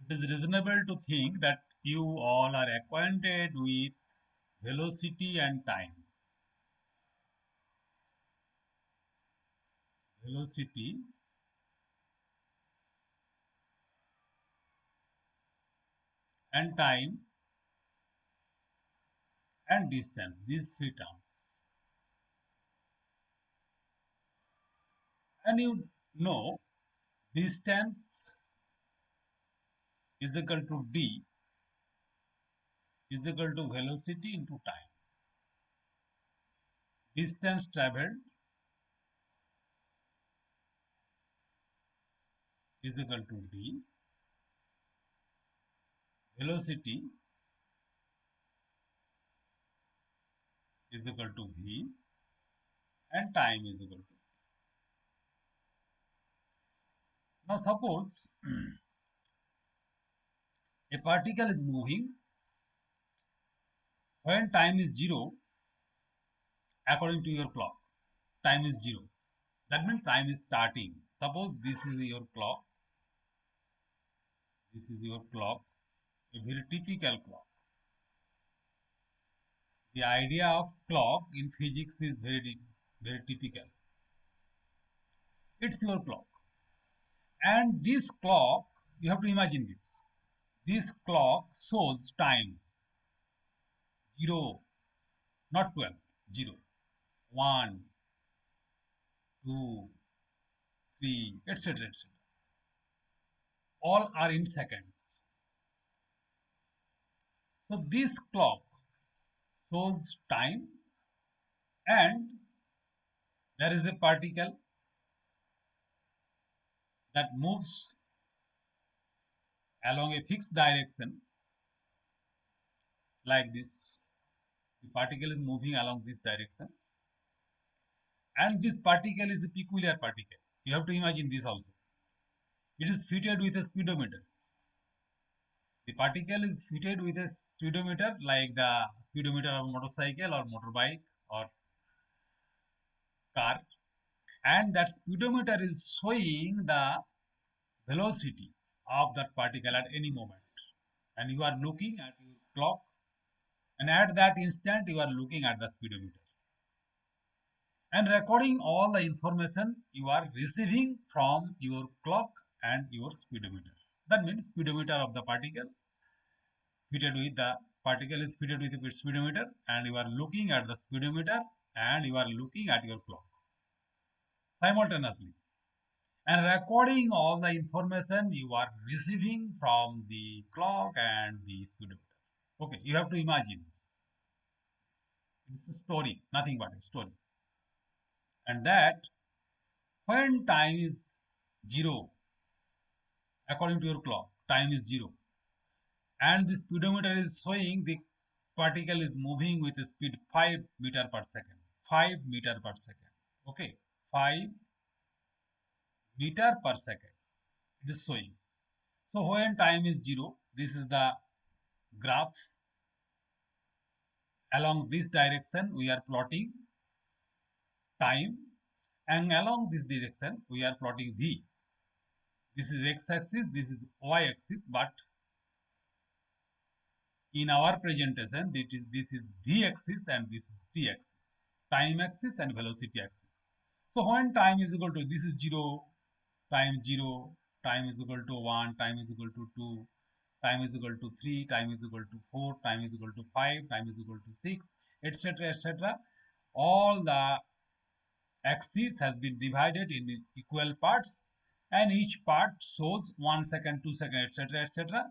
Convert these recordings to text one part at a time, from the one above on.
It is reasonable to think that you all are acquainted with velocity and time. Velocity and time and distance, these three terms. And you know distance is equal to d is equal to velocity into time. Distance traveled is equal to d, velocity is equal to v, and time is equal to. Now suppose a particle is moving when time is 0 according to your clock. Time is 0. That means time is starting. Suppose this is your clock. This is your clock, a very typical clock. The idea of clock in physics is very typical. It's your clock. And this clock, you have to imagine this. This clock shows time 0, not 12, 0, 1, 2, 3, etc. etc. All are in seconds. So this clock shows time, and there is a particle that moves along a fixed direction like this. The particle is moving along this direction, and this particle is a peculiar particle. You have to imagine this also. It is fitted with a speedometer. The particle is fitted with a speedometer like the speedometer of a motorcycle or motorbike or car, and that speedometer is showing the velocity of that particle at any moment. And you are looking at your clock, and at that instant you are looking at the speedometer and recording all the information you are receiving from your clock and your speedometer. That means speedometer of the particle fitted with the particle is fitted with a speedometer, and you are looking at the speedometer and you are looking at your clock simultaneously and recording all the information you are receiving from the clock and the speedometer. Okay, you have to imagine it's a story, nothing but a story. And that when time is 0, according to your clock, time is 0, and the speedometer is showing the particle is moving with a speed 5 meter per second. 5 meter per second. Okay, 5 meter per second. It is showing. So when time is 0, this is the graph. Along this direction, we are plotting time, and along this direction, we are plotting v. This is x-axis, this is y-axis, but in our presentation, this is v-axis and this is t-axis, time axis and velocity axis. So when time is equal to, this is 0, time 0, time is equal to 1, time is equal to 2, time is equal to 3, time is equal to 4, time is equal to 5, time is equal to 6, etc. etc. All the axis has been divided in equal parts, and each part shows 1 second, 2 seconds, etc. etc.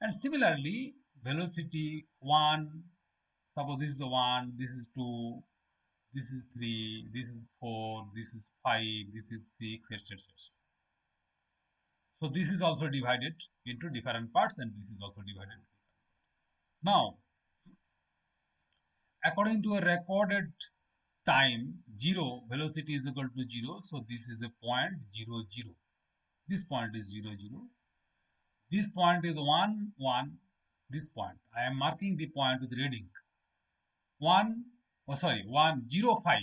And similarly, velocity 1, suppose this is 1, this is 2, this is 3, this is 4, this is 5, this is 6, etc. So this is also divided into different parts, and this is also divided into different parts. Now, according to a recorded time 0, velocity is equal to 0. So this is a point 0, 0. This point is 0, 0. This point is 1, 1. This point, I am marking the point with red ink. 1, oh sorry, 1, 0, 5.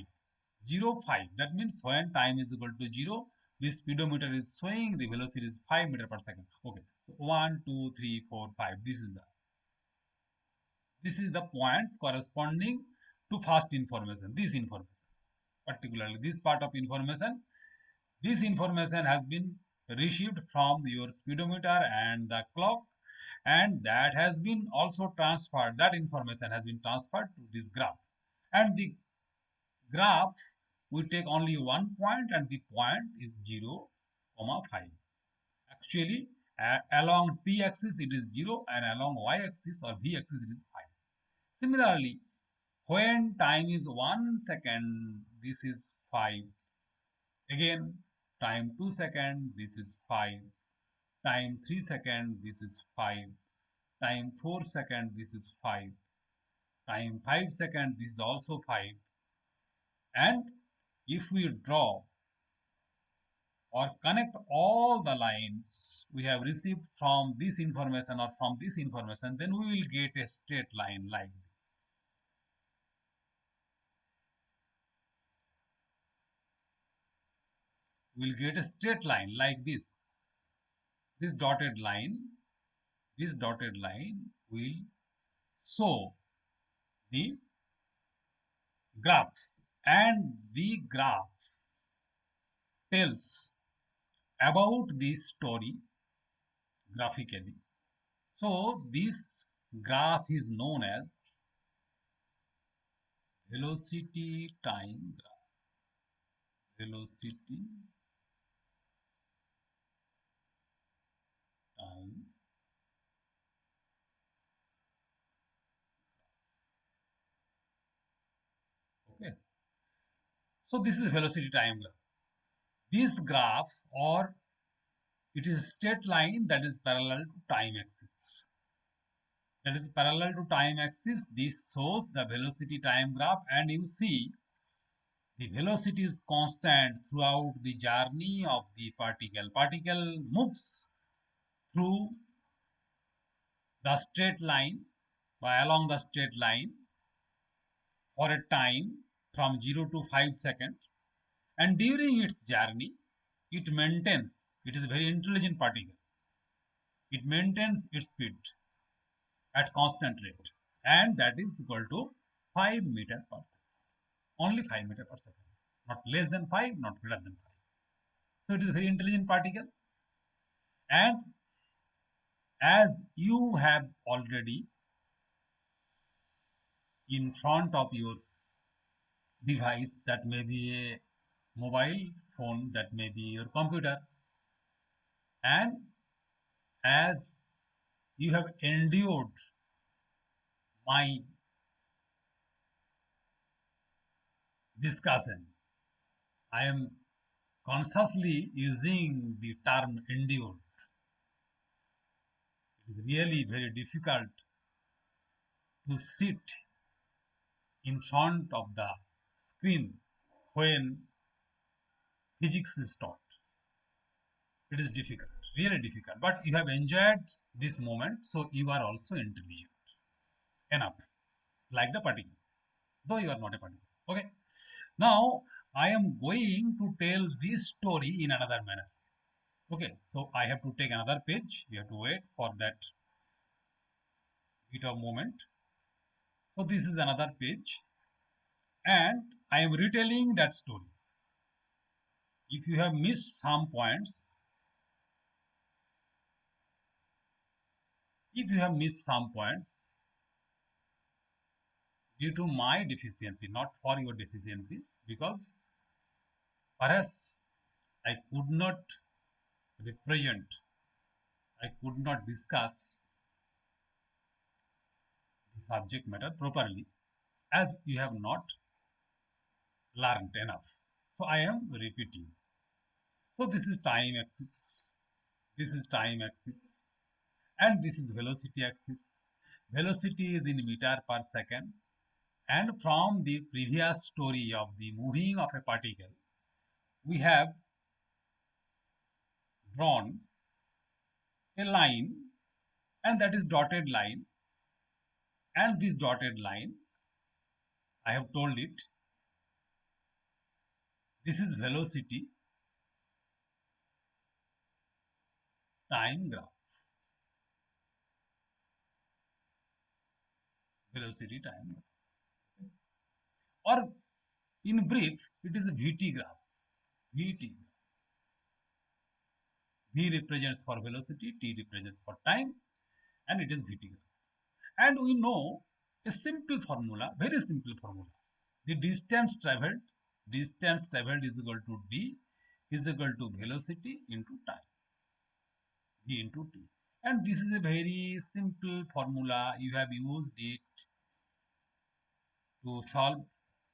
0, 5. That means when time is equal to 0, this speedometer is showing the velocity is 5 meter per second. Okay, so 1, 2, 3, 4, 5. This is the point corresponding to first information. This information, particularly this part of information, this information has been received from your speedometer and the clock, and that has been also transferred. That information has been transferred to this graph, and the graph we take only one point, and the point is 0, 5. Actually, along t-axis it is 0, and along y-axis or v-axis it is 5. Similarly, when time is 1 second, this is 5. Again, time 2 second, this is 5. Time 3 second, this is 5. Time 4 second, this is 5. Time 5 second, this is also 5. And if we draw or connect all the lines we have received from this information or from this information, then we will get a straight line like this. We will get a straight line like this. This dotted line will show the graph, and the graph tells about the story graphically. So this graph is known as velocity time graph. Velocity time. Okay. So this is velocity time graph. This graph, or it is a straight line that is parallel to time axis. That is parallel to time axis. This shows the velocity time graph, and you see the velocity is constant throughout the journey of the particle. Particle moves through the straight line, along the straight line for a time from 0 to 5 seconds, and during its journey it maintains, it is a very intelligent particle, it maintains its speed at constant rate, and that is equal to 5 meter per second. Only 5 meter per second, not less than 5, not greater than 5. So it is a very intelligent particle, and as you have already in front of your device, that may be a mobile phone, that may be your computer, and as you have endured my discussion, I am consciously using the term endured. It is really very difficult to sit in front of the screen when physics is taught. It is difficult, really difficult. But you have enjoyed this moment, so you are also intelligent enough, like the particle, though you are not a particle. Okay. Now I am going to tell this story in another manner. Okay, so I have to take another page. You have to wait for that bit of moment. So this is another page, and I am retelling that story. If you have missed some points, if you have missed some points due to my deficiency, not for your deficiency, because perhaps I could not represent, I could not discuss the subject matter properly, as you have not learned enough. So I am repeating. So this is time axis, this is time axis, and this is velocity axis. Velocity is in meter per second, and from the previous story of the moving of a particle, we have drawn a line, and that is dotted line, and this dotted line, I have told it, this is velocity, time graph, velocity time graph. Or in brief, it is a VT graph. VT. V represents for velocity, T represents for time, and it is VT graph. And we know a simple formula, very simple formula. The distance traveled is equal to D is equal to velocity into time, V into T. And this is a very simple formula. You have used it to solve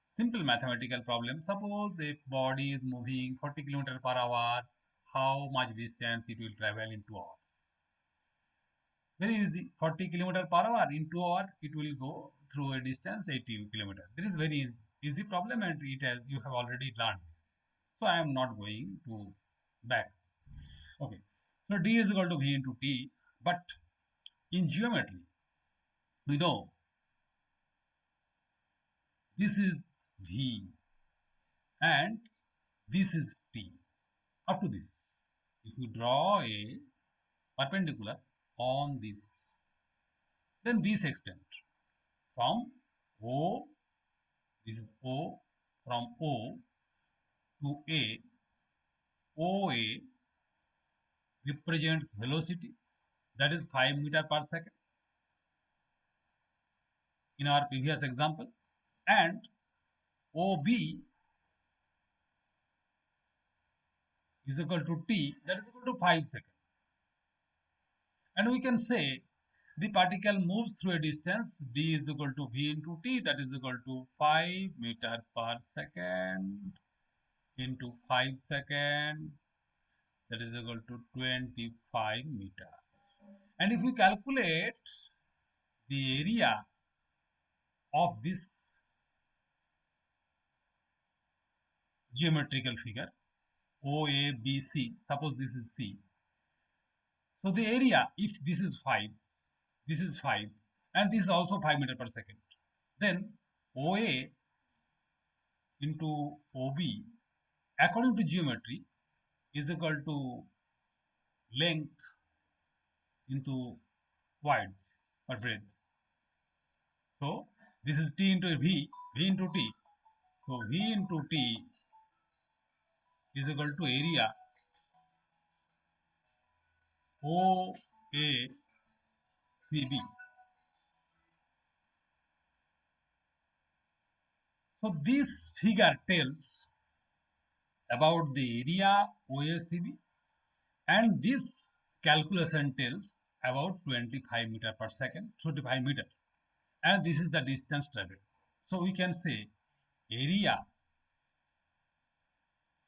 simple mathematical problem. Suppose a body is moving 40 km per hour, how much distance it will travel in 2 hours? Very easy. 40 km per hour in 2 hours, it will go through a distance 80 km. This is very easy problem, and you have already learned this. So I am not going to back. Okay. So D is equal to V into T. But in geometry, we know this is V and this is T. Up to this, if you draw a perpendicular on this, then this extent from O, this is O, from O to A, OA represents velocity, that is 5 meter per second in our previous example, and OB is equal to T, that is equal to 5 seconds. And we can say the particle moves through a distance D is equal to V into T, that is equal to 5 meter per second into 5 second, that is equal to 25 meter. And if we calculate the area of this geometrical figure OABC, suppose this is C. So the area, if this is 5, this is 5, and this is also 5 meter per second, then OA into OB, according to geometry, is equal to length into width or breadth. So this is T into V into T. So V into T is equal to area OACB. So this figure tells about the area OACB, and this calculation tells about 25 meter per second, 25 meter, and this is the distance traveled. So we can say area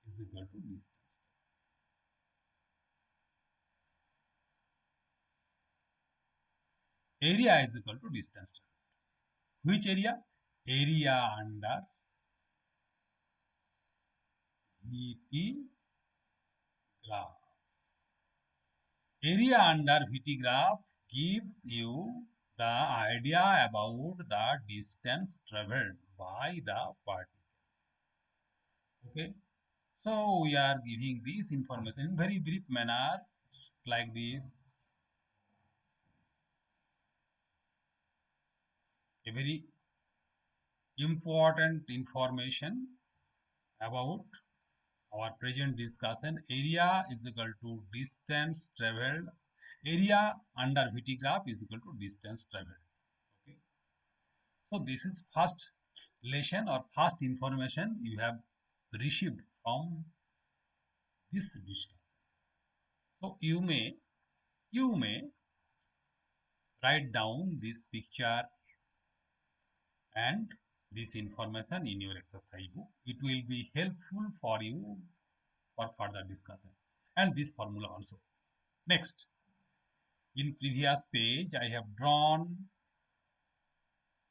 is equal to distance. Area is equal to distance traveled. Which area? Area under VT graph. Area under VT graph gives you the idea about the distance traveled by the particle. Okay. So we are giving this information in very brief manner like this. A very important information about our present discussion. Area is equal to distance traveled. Area under VT graph is equal to distance traveled. Okay. So this is first lesson or first information you have received from this discussion. So you may write down this picture and this information in your exercise book. It will be helpful for you for further discussion, and this formula also. Next, in previous page I have drawn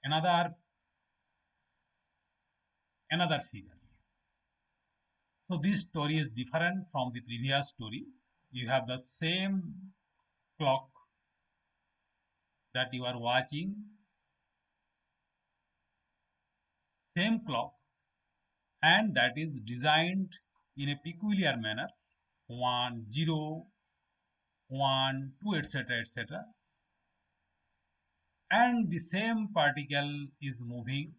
another figure. So this story is different from the previous story. You have the same clock that you are watching, same clock, and that is designed in a peculiar manner. 1 0 1, 2, etc., etc. And the same particle is moving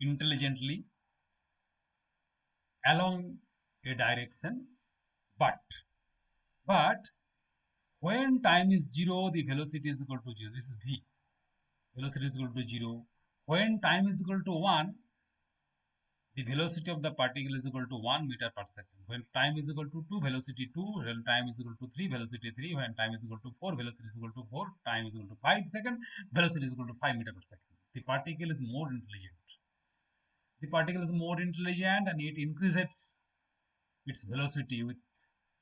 intelligently along a direction, but but when time is 0, the velocity is equal to 0. This is v. Velocity is equal to 0. When time is equal to 1, the velocity of the particle is equal to 1 meter per second. When time is equal to 2, velocity 2. When time is equal to 3, velocity 3. When time is equal to 4, velocity is equal to 4. Time is equal to 5 second, velocity is equal to 5 meter per second. The particle is more intelligent. The particle is more intelligent and it increases its velocity with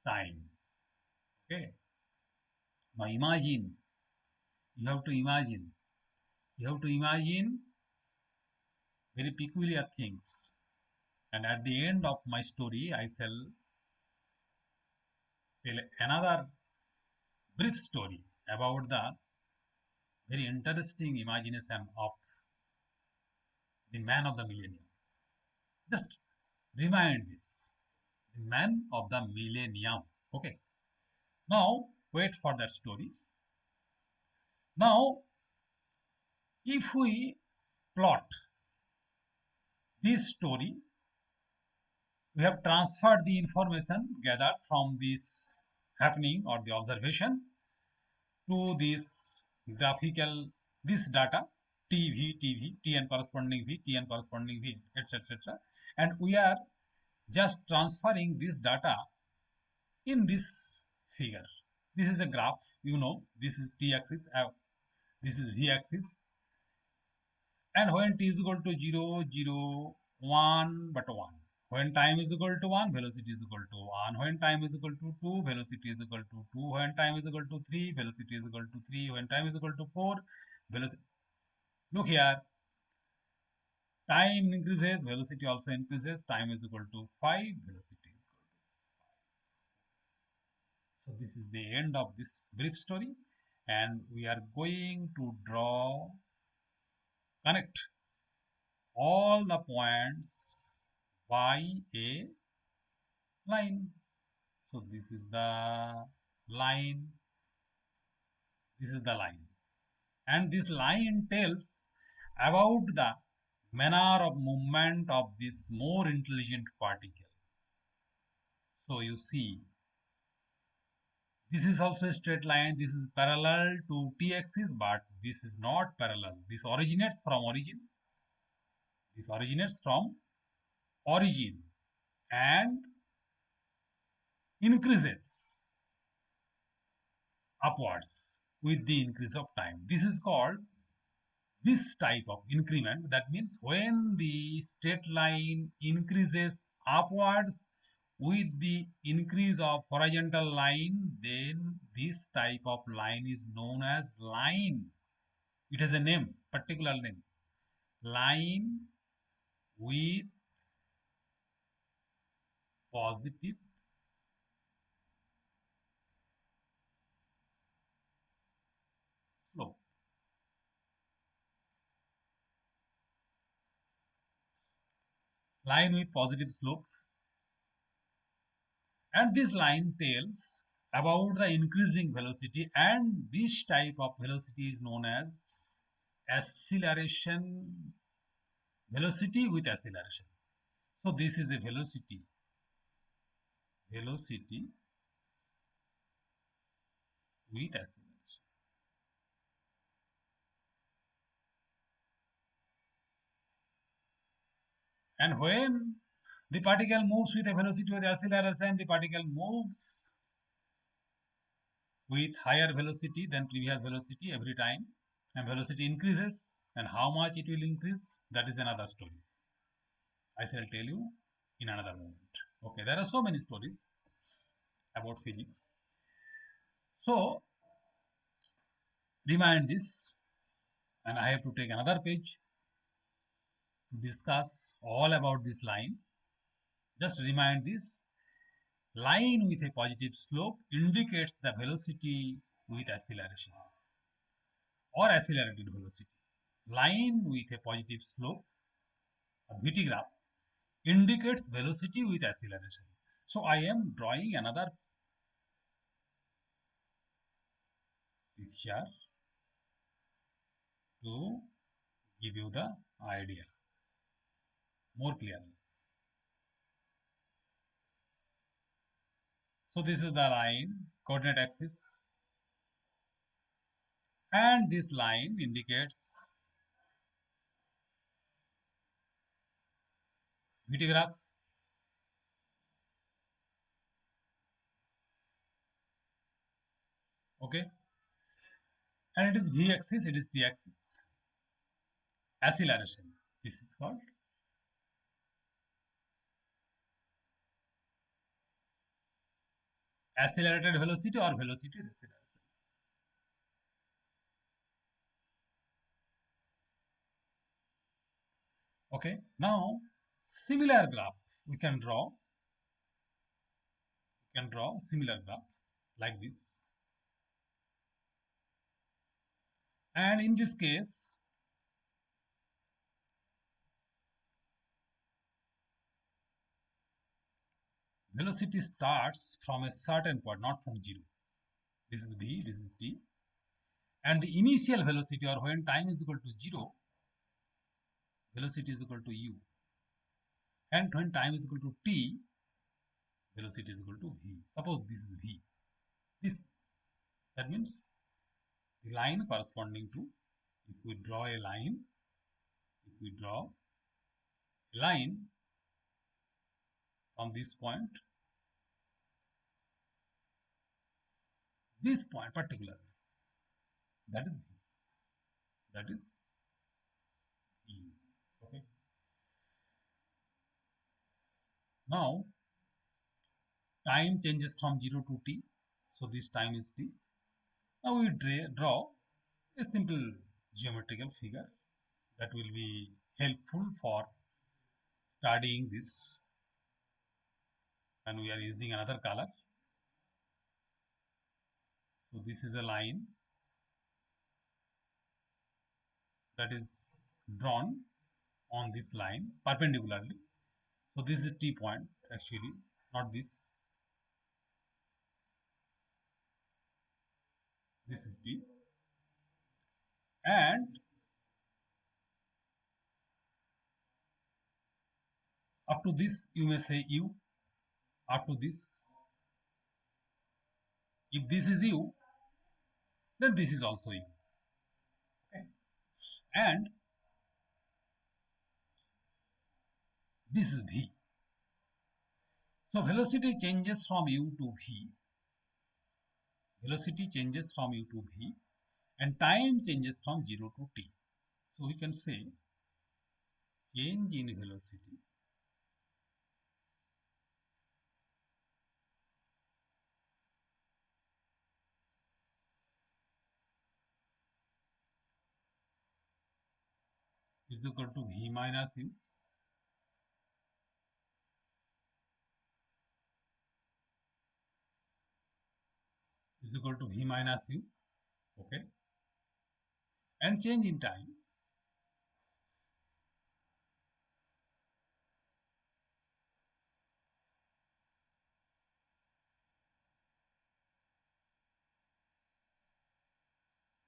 time. Okay. Now imagine, you have to imagine, you have to imagine very peculiar things. And at the end of my story, I shall tell another brief story about the very interesting imagination of the man of the millennium. Just remind this, the man of the millennium. Okay. Now, wait for that story. Now, if we plot this story, we have transferred the information gathered from this happening or the observation to this graphical, this data, T and corresponding V, T and corresponding V, etc., etc. And we are just transferring this data in this figure. This is a graph, you know, this is t-axis, this is v-axis, and when t is equal to 0, 0, 1, but 1. When time is equal to 1, velocity is equal to 1. When time is equal to 2, velocity is equal to 2. When time is equal to 3, velocity is equal to 3. When time is equal to 4, velocity. Look here, time increases, velocity also increases. Time is equal to 5, velocity is equal to 5. So this is the end of this brief story, and we are going to connect all the points by a line. So this is the line, this is the line, and this line tells about the manner of movement of this more intelligent particle. So you see, this is also a straight line. This is parallel to t-axis, but this is not parallel. This originates from origin. This originates from origin and increases upwards with the increase of time. This is called this type of increment. That means when the straight line increases upwards with the increase of horizontal line, then this type of line is known as line. It has a name, particular name. Line with positive slope. Line with positive slope. And this line tells about the increasing velocity, and this type of velocity is known as acceleration, velocity with acceleration. So this is a velocity with acceleration. And when the particle moves with a velocity with acceleration, the particle moves with higher velocity than previous velocity every time, and velocity increases, and how much it will increase, that is another story. I shall tell you in another moment. Okay, there are so many stories about physics. So remind this, and I have to take another page to discuss all about this line. Just remind this, line with a positive slope indicates the velocity with acceleration or accelerated velocity. Line with a positive slope, a VT graph, indicates velocity with acceleration. So I am drawing another picture to give you the idea more clearly. So this is the line, coordinate axis, and this line indicates VT graph. Okay, and it is V axis, it is T axis. Acceleration. This is called accelerated velocity or velocity deceleration. Okay, now similar graph we can draw. We can draw similar graph like this. And in this case, velocity starts from a certain point, not from zero. This is V, this is T. And the initial velocity, or when time is equal to zero, velocity is equal to u. And when time is equal to t, velocity is equal to v. Suppose this is v. This, that means the line corresponding to, if we draw a line, if we draw a line from this point particular, that is v. That is v. Okay. Now time changes from 0 to t, so this time is t. Now we draw a simple geometrical figure that will be helpful for studying this, and we are using another color. So this is a line that is drawn on this line perpendicularly. So this is T point actually, not this. This is T. And up to this you may say U. Up to this, if this is U, then this is also U. Okay. And this is V. So velocity changes from U to V. Velocity changes from U to V, and time changes from 0 to t. So we can say change in velocity is equal to v minus u is equal to v minus u. Okay. And change in time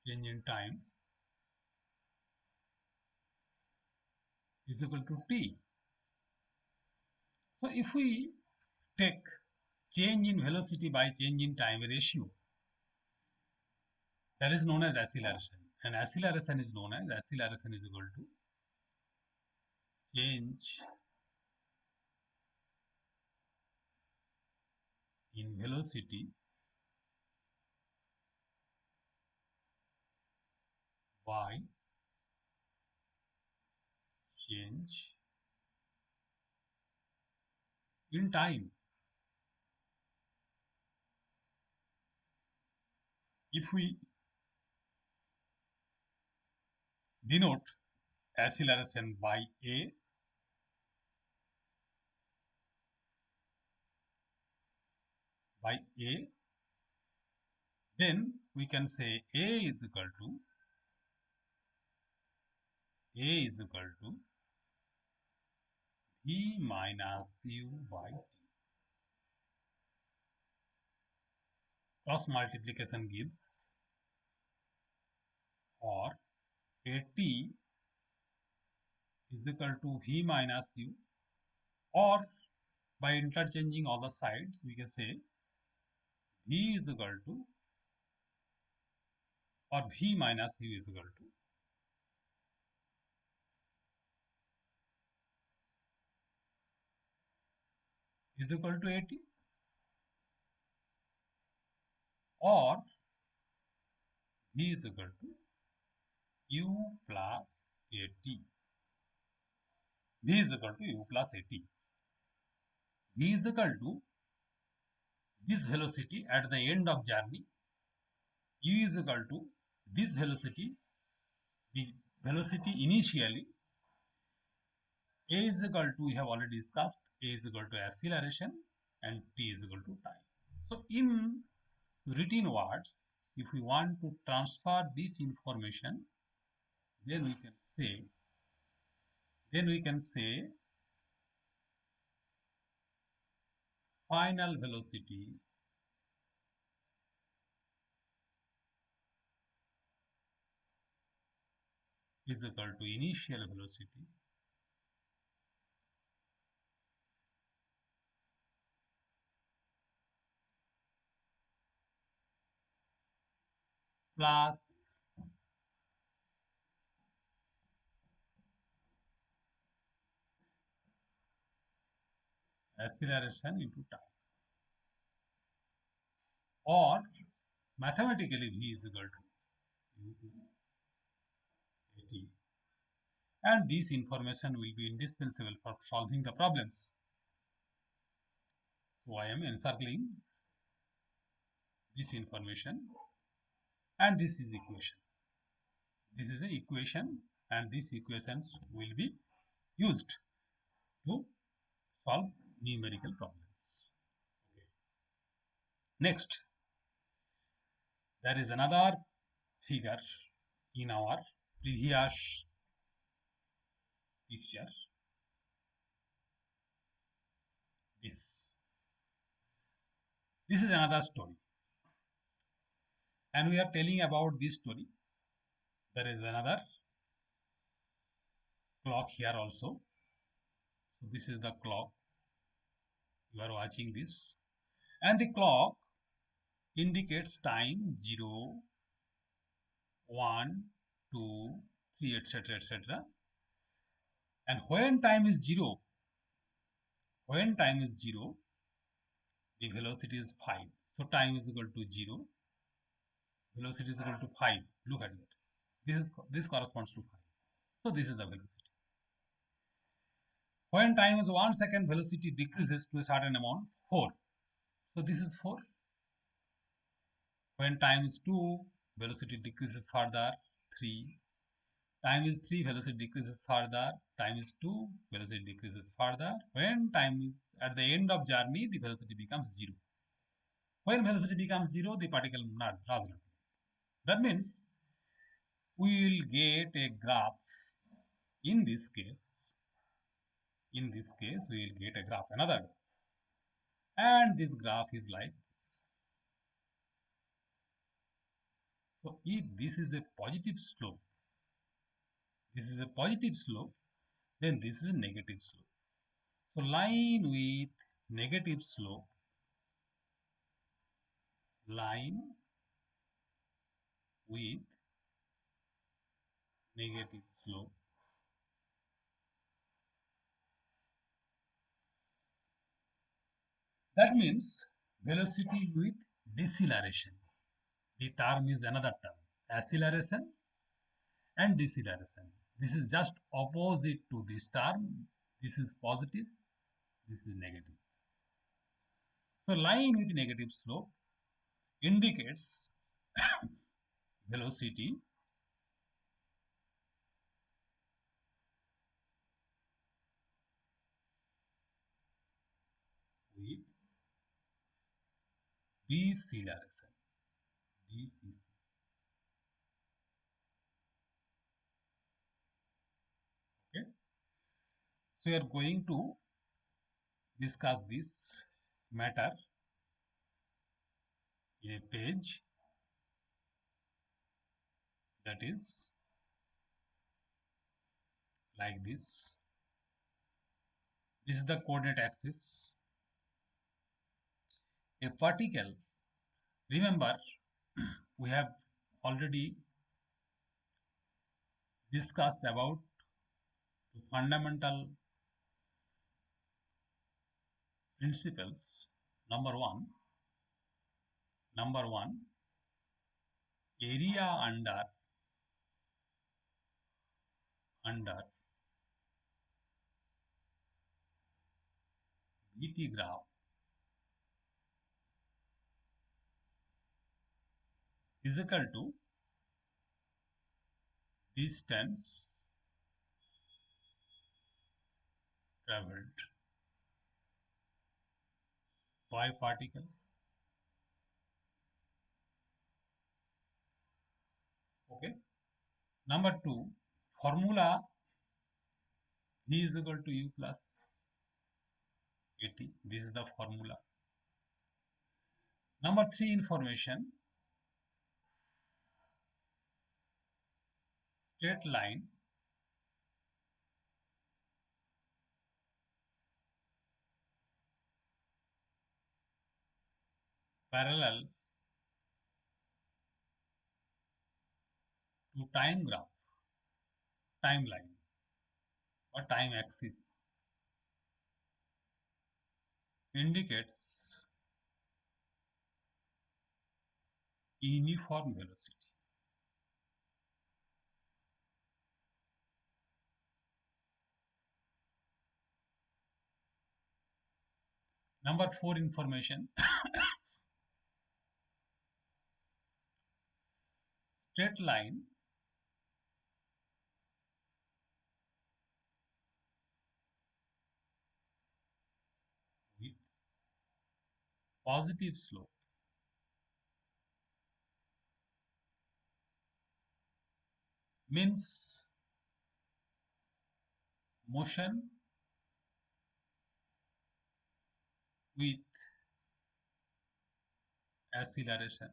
change in time is equal to t. So if we take change in velocity by change in time ratio, that is known as acceleration. And acceleration is known as acceleration is equal to change in velocity by change in time. If we denote acceleration by a, then we can say a is equal to v minus u by t. Cross multiplication gives or AT is equal to V minus U, or by interchanging all the sides we can say V is equal to, or V minus U is equal to AT, or V is equal to U plus AT. V is equal to U plus AT. V is equal to this velocity at the end of journey. U is equal to this velocity, the velocity initially. A is equal to, we have already discussed, A is equal to acceleration and T is equal to time. So in written words, if we want to transfer this information, then we can say final velocity is equal to initial velocity plus acceleration into time, or mathematically V is equal to U plus AT, and this information will be indispensable for solving the problems. So I am encircling this information, and this is equation. This is an equation, and these equations will be used to solve numerical problems. Okay. Next, there is another figure in our previous picture. This is another story, and we are telling about this story. There is another clock here also. So this is the clock. You are watching this, and the clock indicates time 0, 1, 2, 3, etc., etc. And when time is 0, the velocity is 5. So time is equal to 0, velocity is equal to 5. Look at it. This corresponds to 5. So this is the velocity. When time is 1 second, velocity decreases to a certain amount, 4. So this is 4. When time is 2, velocity decreases further, 3. Time is 3, velocity decreases further. Time is 2, velocity decreases further. When time is at the end of journey, the velocity becomes 0. When velocity becomes 0, the particle does not. That means we will get a graph. In this case, we will get a graph, another graph. And this graph is like this. So if this is a positive slope, then this is a negative slope. So line with negative slope, that means velocity with deceleration. The term is another term, acceleration and deceleration. This is just opposite to this term. This is positive, this is negative. So line with negative slope indicates velocity with deceleration, DCC. Okay. So we are going to discuss this matter in a page that is like this. This is the coordinate axis. A particle, remember, we have already discussed about the fundamental principles. Number one, area under BT graph is equal to distance traveled by particle. Okay. Number two, formula V is equal to U plus AT. This is the formula. Number three, information. Straight line parallel to time graph, timeline or time axis indicates uniform velocity. Number four, information. Straight line with positive slope means motion with acceleration.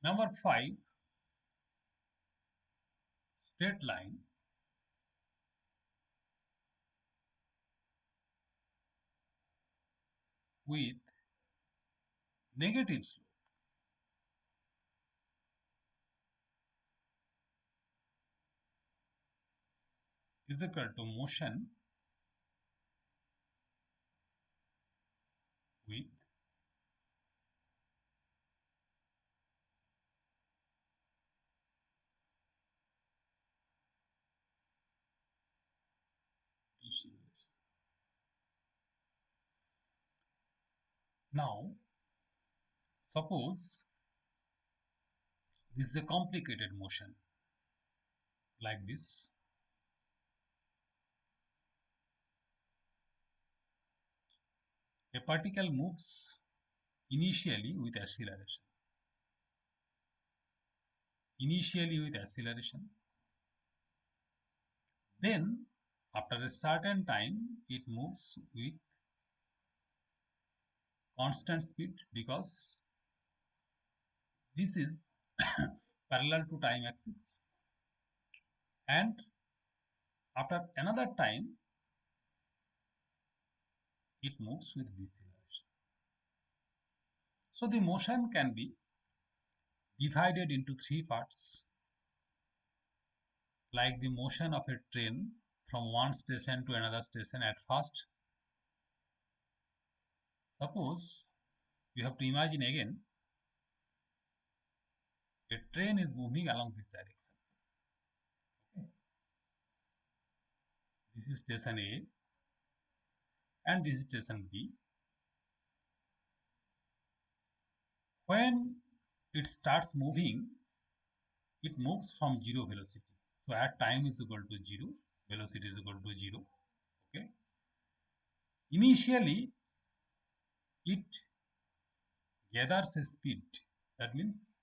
Number five, straight line with negative slope is equal to motion with deceleration. Now, suppose this is a complicated motion like this. A particle moves initially with acceleration. Then, after a certain time, it moves with constant speed because this is parallel to time axis. And after another time, it moves with deceleration. So the motion can be divided into three parts, like the motion of a train from one station to another station at first. Suppose you have to imagine again a train is moving along this direction. Okay. This is station A and this is station B. When it starts moving, it moves from zero velocity. So at time is equal to 0, velocity is equal to 0. Okay. Initially, it gathers a speed. That means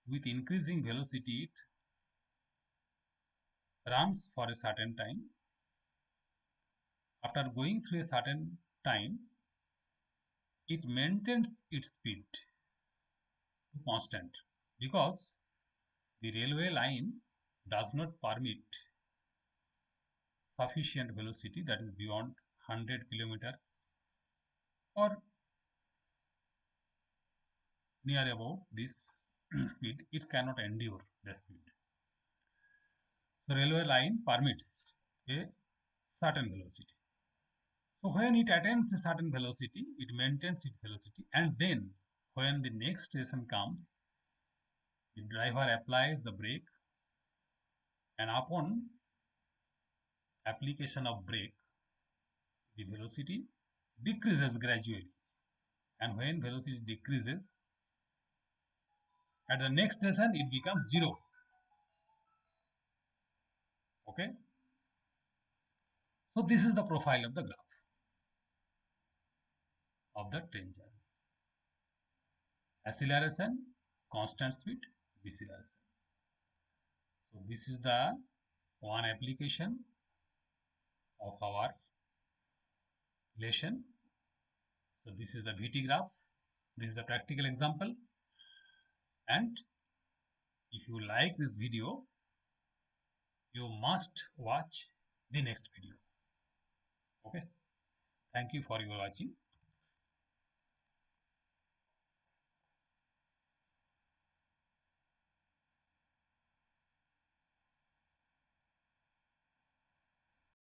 with increasing velocity, it runs for a certain time. After going through a certain time, it maintains its speed to constant because the railway line does not permit sufficient velocity that is beyond 100 kilometer or near about this speed. It cannot endure the speed. So railway line permits a certain velocity. So when it attains a certain velocity, it maintains its velocity, and then when the next station comes, the driver applies the brake, and upon application of brake, the velocity decreases gradually. And when velocity decreases, at the next station it becomes zero. Okay. So this is the profile of the graph of the train journey. Acceleration, constant speed, deceleration. So this is the one application of our relation. So this is the VT graph. This is the practical example. And if you like this video, you must watch the next video. Okay. Thank you for your watching.